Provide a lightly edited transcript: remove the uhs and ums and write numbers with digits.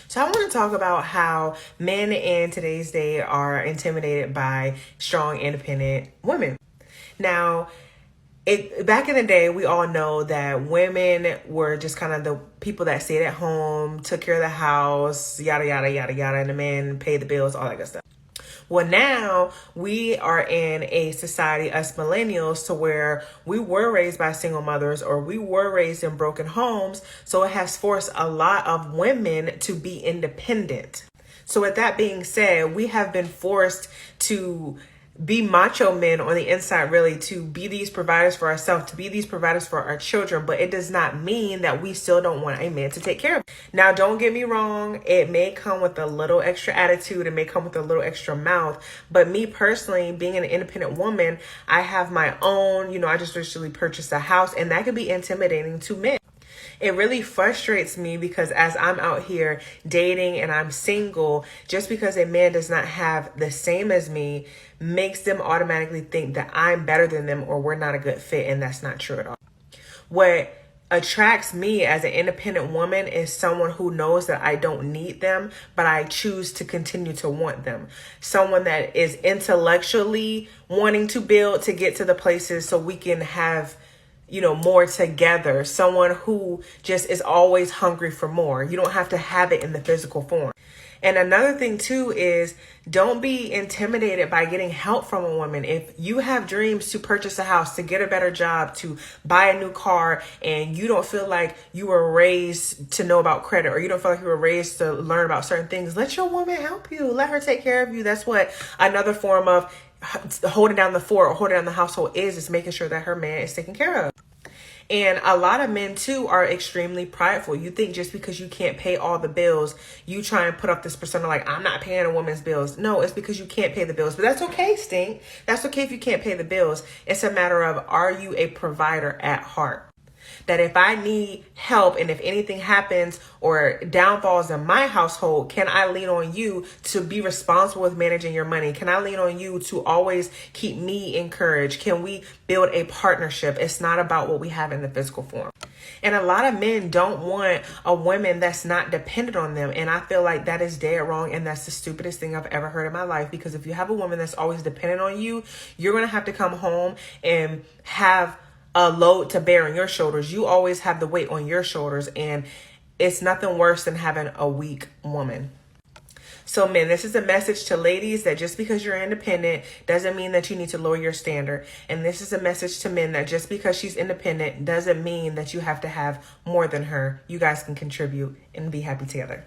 So I want to talk about how men in today's day are intimidated by strong, independent women. Now, back in the day, we all know that women were just kind of the people that stayed at home, took care of the house, yada yada yada yada, and the men paid the bills, all that good stuff. Well, now we are in a society, us millennials, to where we were raised by single mothers or we were raised in broken homes. So it has forced a lot of women to be independent. So with that being said, we have been forced to be macho men on the inside, really, to be these providers for ourselves, to be these providers for our children. But it does not mean that we still don't want a man to take care of. Now, don't get me wrong. It may come with a little extra attitude. It may come with a little extra mouth. But me personally, being an independent woman, I have my own, I just recently purchased a house, and that can be intimidating to men. It really frustrates me because as I'm out here dating and I'm single, just because a man does not have the same as me makes them automatically think that I'm better than them or we're not a good fit. And that's not true at all. What attracts me as an independent woman is someone who knows that I don't need them, but I choose to continue to want them. Someone that is intellectually wanting to build to get to the places so we can have more together. Someone who just is always hungry for more. You don't have to have it in the physical form. And another thing too is don't be intimidated by getting help from a woman. If you have dreams to purchase a house, to get a better job, to buy a new car, and you don't feel like you were raised to know about credit, or you don't feel like you were raised to learn about certain things, let your woman help you. Let her take care of you. That's what another form of holding down the fort or holding down the household is making sure that her man is taken care of. And a lot of men too are extremely prideful. You think just because you can't pay all the bills, you try and put up this persona like, I'm not paying a woman's bills. No, it's because you can't pay the bills. But that's okay, Stink. That's okay if you can't pay the bills. It's a matter of, are you a provider at heart? That if I need help and if anything happens or downfalls in my household, can I lean on you to be responsible with managing your money? Can I lean on you to always keep me encouraged? Can we build a partnership? It's not about what we have in the physical form. And a lot of men don't want a woman that's not dependent on them. And I feel like that is dead wrong. And that's the stupidest thing I've ever heard in my life. Because if you have a woman that's always dependent on you, you're going to have to come home and have a load to bear on your shoulders. You always have the weight on your shoulders, and it's nothing worse than having a weak woman. So men, this is a message to ladies that just because you're independent doesn't mean that you need to lower your standard. And this is a message to men that just because she's independent doesn't mean that you have to have more than her. You guys can contribute and be happy together.